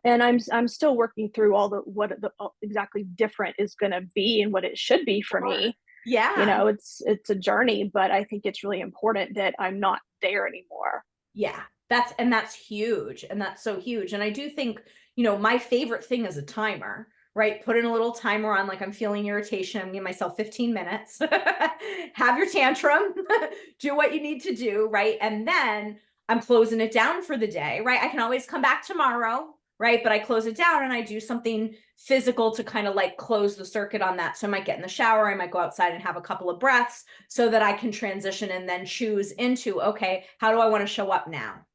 and I'm still working through all the what the exactly different is going to be and what it should be for Sure. me. Yeah. It's a journey, but I think it's really important that I'm not there anymore. Yeah, that's huge, and that's so huge. And I do think, my favorite thing is a timer, right? Put in a little timer on, like I'm feeling irritation, give myself 15 minutes, have your tantrum, do what you need to do, right? And then I'm closing it down for the day, right? I can always come back tomorrow, right? But I close it down and I do something physical to kind of like close the circuit on that. So I might get in the shower, I might go outside and have a couple of breaths so that I can transition and then choose into, okay, how do I want to show up now?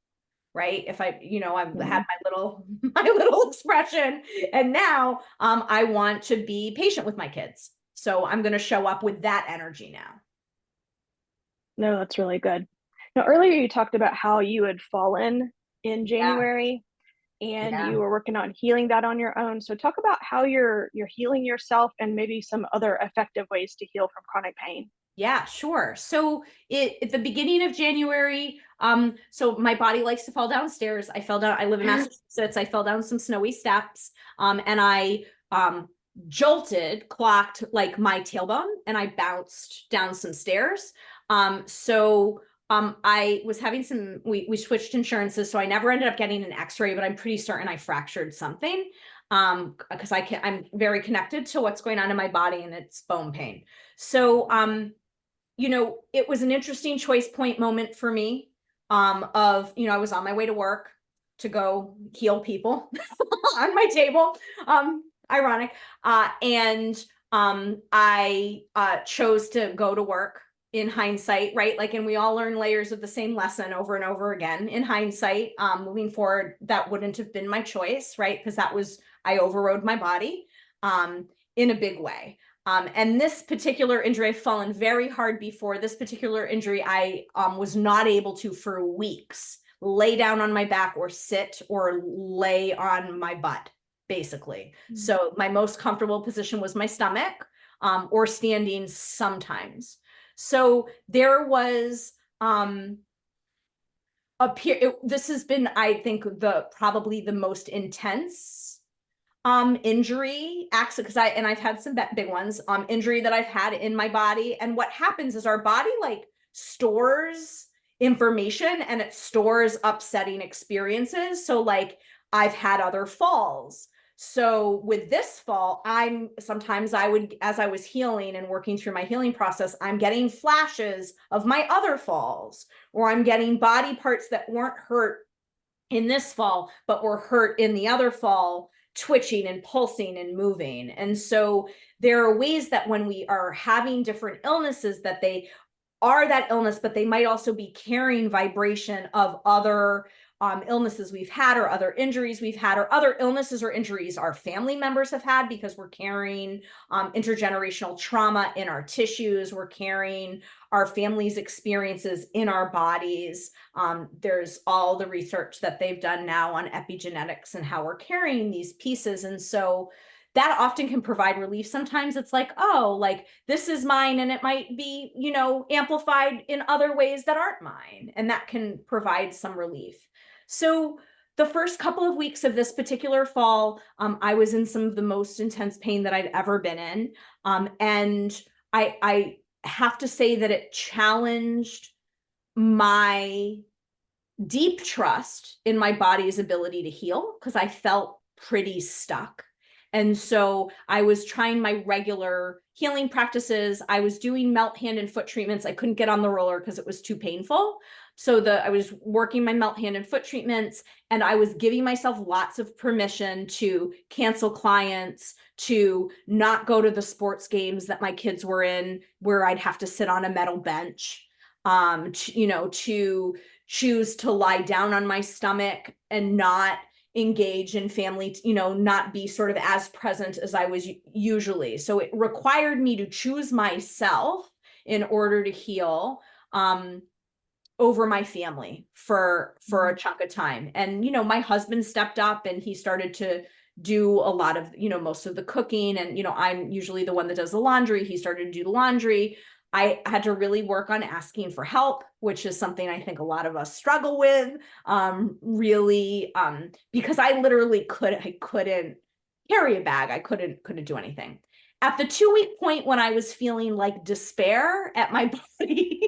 Right. If I, I've had Mhm. my little, my little expression, and now I want to be patient with my kids. So I'm going to show up with that energy now. No, that's really good. Now, earlier you talked about how you had fallen in Yeah. January and Yeah. you were working on healing that on your own. So talk about how you're healing yourself and maybe some other effective ways to heal from chronic pain. Yeah, sure. So at the beginning of January, so my body likes to fall downstairs. I fell down, I live in Massachusetts. I fell down some snowy steps, and I clocked like my tailbone, and I bounced down some stairs. So I was having we switched insurances, so I never ended up getting an x-ray, but I'm pretty certain I fractured something. Because I'm very connected to what's going on in my body, and it's bone pain. So it was an interesting choice point moment for me. I was on my way to work to go heal people on my table. Ironic. And I chose to go to work in hindsight, right? Like, and we all learn layers of the same lesson over and over again. In hindsight, moving forward, that wouldn't have been my choice, right? Because I overrode my body in a big way. And this particular injury, I've fallen very hard before. This particular injury, I was not able to for weeks lay down on my back or sit or lay on my butt, basically. Mm. So my most comfortable position was my stomach, or standing sometimes. So there was this has been, I think, probably the most intense injury accident, because I've had some big ones, injury that I've had in my body. And what happens is our body like stores information, and it stores upsetting experiences. So like I've had other falls. So with this fall, sometimes I would, as I was healing and working through my healing process, I'm getting flashes of my other falls, or I'm getting body parts that weren't hurt in this fall, but were hurt in the other fall, twitching and pulsing and moving. And so there are ways that when we are having different illnesses, that they are that illness, but they might also be carrying vibration of other illnesses we've had, or other injuries we've had, or other illnesses or injuries our family members have had, because we're carrying intergenerational trauma in our tissues. We're carrying our family's experiences in our bodies. There's all the research that they've done now on epigenetics and how we're carrying these pieces. And so that often can provide relief. Sometimes it's like, oh, like this is mine, and it might be, you know, amplified in other ways that aren't mine, and that can provide some relief. So the first couple of weeks of this particular fall, I was in some of the most intense pain that I've ever been in. And I have to say that it challenged my deep trust in my body's ability to heal, because I felt pretty stuck. And so I was trying my regular healing practices. I was doing melt hand and foot treatments. I couldn't get on the roller because it was too painful. So I was working my melt hand and foot treatments, and I was giving myself lots of permission to cancel clients, to not go to the sports games that my kids were in, where I'd have to sit on a metal bench, to choose to lie down on my stomach and not engage in family, not be sort of as present as I was usually. So it required me to choose myself in order to heal, over my family for a chunk of time. And, my husband stepped up, and he started to do a lot of, most of the cooking. And, I'm usually the one that does the laundry. He started to do the laundry. I had to really work on asking for help, which is something I think a lot of us struggle with, really, because I literally couldn't carry a bag. I couldn't do anything. At the 2-week point, when I was feeling like despair at my body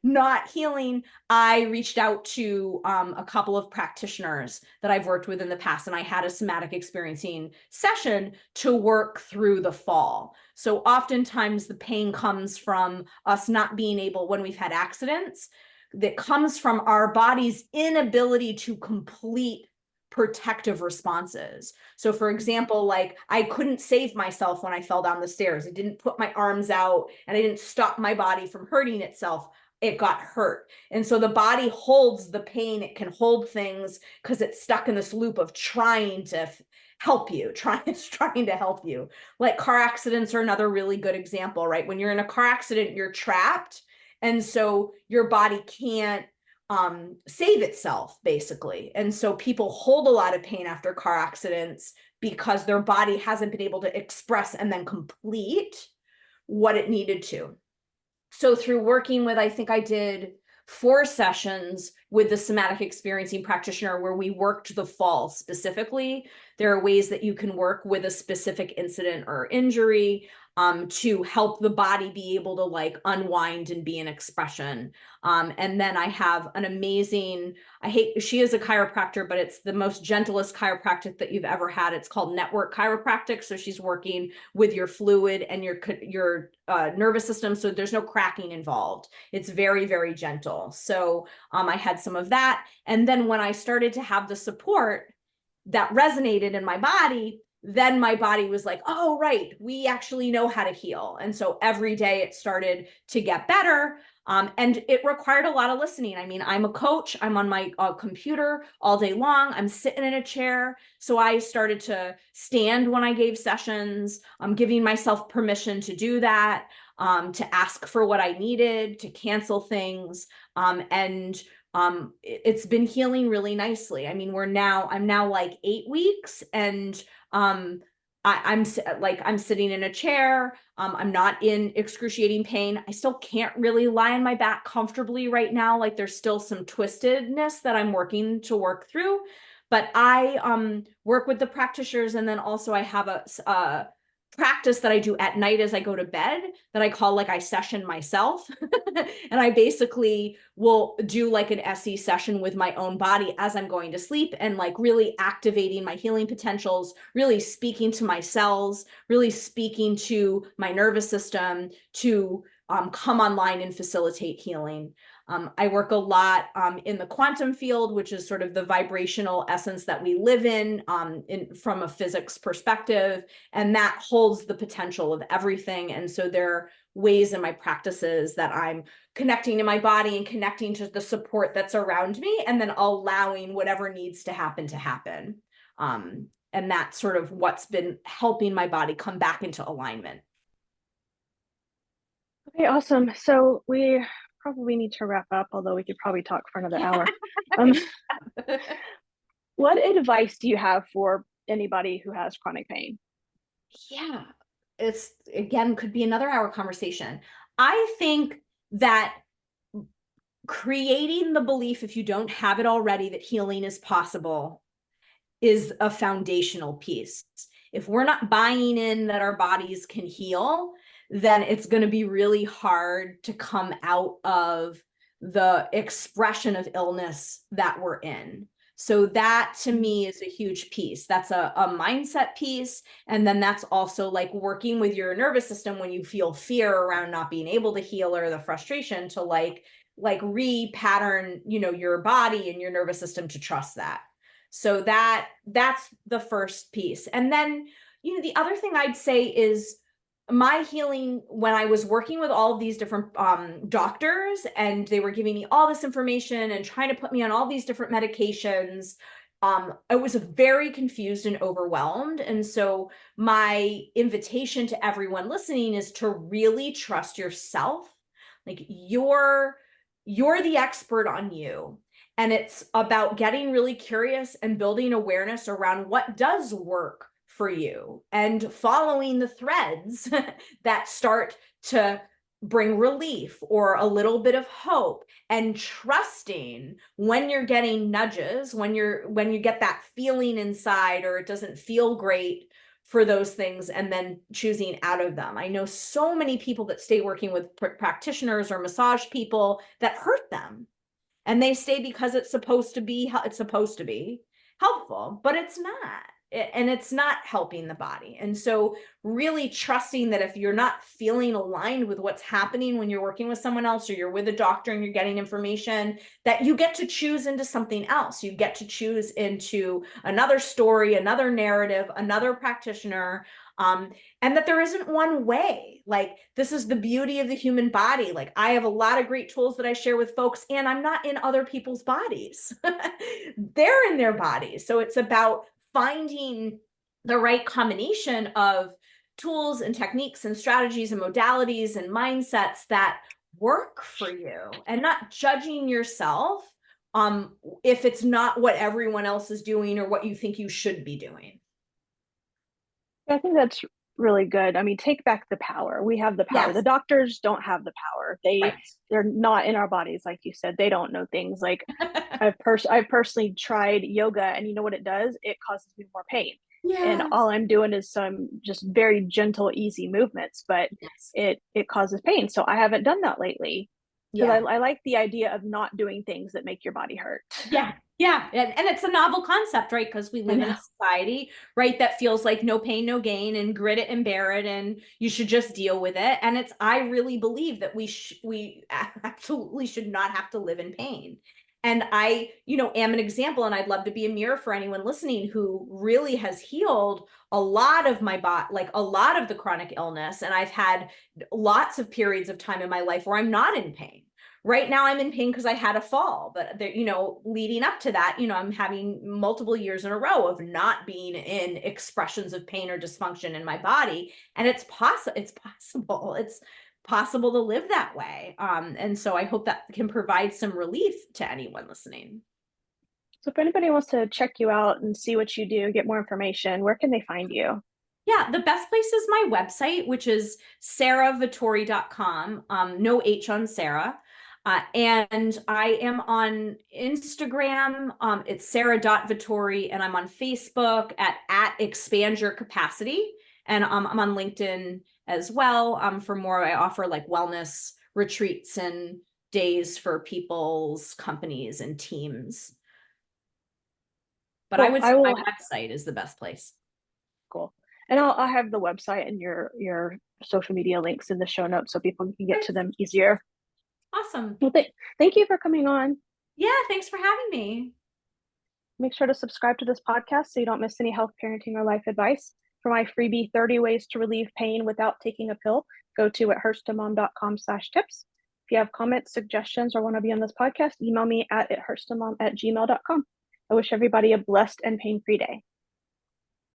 not healing, I reached out to a couple of practitioners that I've worked with in the past, and I had a somatic experiencing session to work through the fall. So oftentimes the pain comes from us not being able, when we've had accidents, that comes from our body's inability to complete protective responses. So for example, like I couldn't save myself when I fell down the stairs. I didn't put my arms out, and I didn't stop my body from hurting itself. It got hurt. And so the body holds the pain. It can hold things because it's stuck in this loop of trying to help you, trying to help you. Like car accidents are another really good example, right? When you're in a car accident, you're trapped. And so your body can't save itself, basically. And so people hold a lot of pain after car accidents because their body hasn't been able to express and then complete what it needed to. So through working with, I think I did 4 sessions with the somatic experiencing practitioner where we worked the fall specifically. There are ways that you can work with a specific incident or injury, to help the body be able to like unwind and be in expression. And then I have an amazing, she is a chiropractor, but it's the most gentlest chiropractic that you've ever had. It's called network chiropractic. So she's working with your fluid and your nervous system. So there's no cracking involved. It's very, very gentle. So I had some of that. And then when I started to have the support that resonated in my body, then my body was like, oh, right, we actually know how to heal. And so every day it started to get better. And it required a lot of listening. I mean, I'm a coach. I'm on my computer all day long. I'm sitting in a chair. So I started to stand when I gave sessions. I'm giving myself permission to do that, to ask for what I needed, to cancel things. And it's been healing really nicely. I mean, I'm now like 8 weeks, and I'm sitting in a chair. I'm not in excruciating pain. I still can't really lie on my back comfortably right now. Like there's still some twistedness that I'm working to work through, but I work with the practitioners, and then also I have a practice that I do at night as I go to bed that I call like I session myself. And I basically will do like an SE session with my own body as I'm going to sleep, and like really activating my healing potentials, really speaking to my cells, really speaking to my nervous system to come online and facilitate healing. I work a lot in the quantum field, which is sort of the vibrational essence that we live in from a physics perspective, and that holds the potential of everything. And so there are ways in my practices that I'm connecting to my body and connecting to the support that's around me, and then allowing whatever needs to happen. And that's sort of what's been helping my body come back into alignment. Okay, awesome. So we probably need to wrap up, although we could probably talk for another hour. What advice do you have for anybody who has chronic pain? Yeah, it's again could be another hour conversation. I think that creating the belief, if you don't have it already, that healing is possible is a foundational piece. If we're not buying in that our bodies can heal, then it's going to be really hard to come out of the expression of illness that we're in. So that to me is a huge piece. That's a mindset piece. And then that's also like working with your nervous system when you feel fear around not being able to heal or the frustration to like repattern, your body and your nervous system to trust that. So that's the first piece. And then, the other thing I'd say is my healing when I was working with all of these different doctors and they were giving me all this information and trying to put me on all these different medications. I was very confused and overwhelmed. And so my invitation to everyone listening is to really trust yourself. Like you're the expert on you. And it's about getting really curious and building awareness around what does work for you and following the threads that start to bring relief or a little bit of hope, and trusting when you're getting nudges, when you get that feeling inside or it doesn't feel great for those things, and then choosing out of them. I know so many people that stay working with practitioners or massage people that hurt them, and they stay because it's supposed to be helpful, but it's not. And it's not helping the body. And so really trusting that if you're not feeling aligned with what's happening when you're working with someone else or you're with a doctor and you're getting information, that you get to choose into something else. You get to choose into another story, another narrative, another practitioner. And that there isn't one way. Like, this is the beauty of the human body. Like, I have a lot of great tools that I share with folks, and I'm not in other people's bodies. They're in their bodies. So it's about finding the right combination of tools and techniques and strategies and modalities and mindsets that work for you, and not judging yourself if it's not what everyone else is doing or what you think you should be doing. I think that's really good. I mean, take back the power. We have the power. The Yes. doctors don't have the power. Right. They're not in our bodies, like you said. They don't know things. Like I've personally tried yoga, and you know what it does? It causes me more pain. And Yeah. all I'm doing is some just very gentle, easy movements, but Yes. it causes pain. So I haven't done that lately because Yeah. I like the idea of not doing things that make your body hurt. Yeah. Yeah. And it's a novel concept, right? Because we I live in know. a society, right, that feels like no pain, no gain, and grit it and bear it, and you should just deal with it. And I really believe that we absolutely should not have to live in pain. And I, am an example, and I'd love to be a mirror for anyone listening who really has healed a lot of my body, like a lot of the chronic illness. And I've had lots of periods of time in my life where I'm not in pain. Right now I'm in pain because I had a fall, but leading up to that, I'm having multiple years in a row of not being in expressions of pain or dysfunction in my body. And it's possible. It's possible to live that way. And so I hope that can provide some relief to anyone listening. So if anybody wants to check you out and see what you do, get more information, where can they find you? Yeah, the best place is my website, which is saravatori.com. No H on Sarah. And I am on Instagram. It's sarah.vatore, and I'm on Facebook at Expand Your Capacity. And I'm on LinkedIn as well. For more, I offer like wellness retreats and days for people's companies and teams. But I Cool. would say I my will. website is the best place. Cool. And I'll have the website and your social media links in the show notes so people can get Okay. to them easier. Awesome. Well, thank you for coming on. Yeah, thanks for having me. Make sure to subscribe to this podcast so you don't miss any health, parenting, or life advice. For my freebie 30 ways to relieve pain without taking a pill, go to ithurtstomom.com/tips. If you have comments, suggestions, or want to be on this podcast, email me at ithurtstomom@gmail.com. I wish everybody a blessed and pain-free day.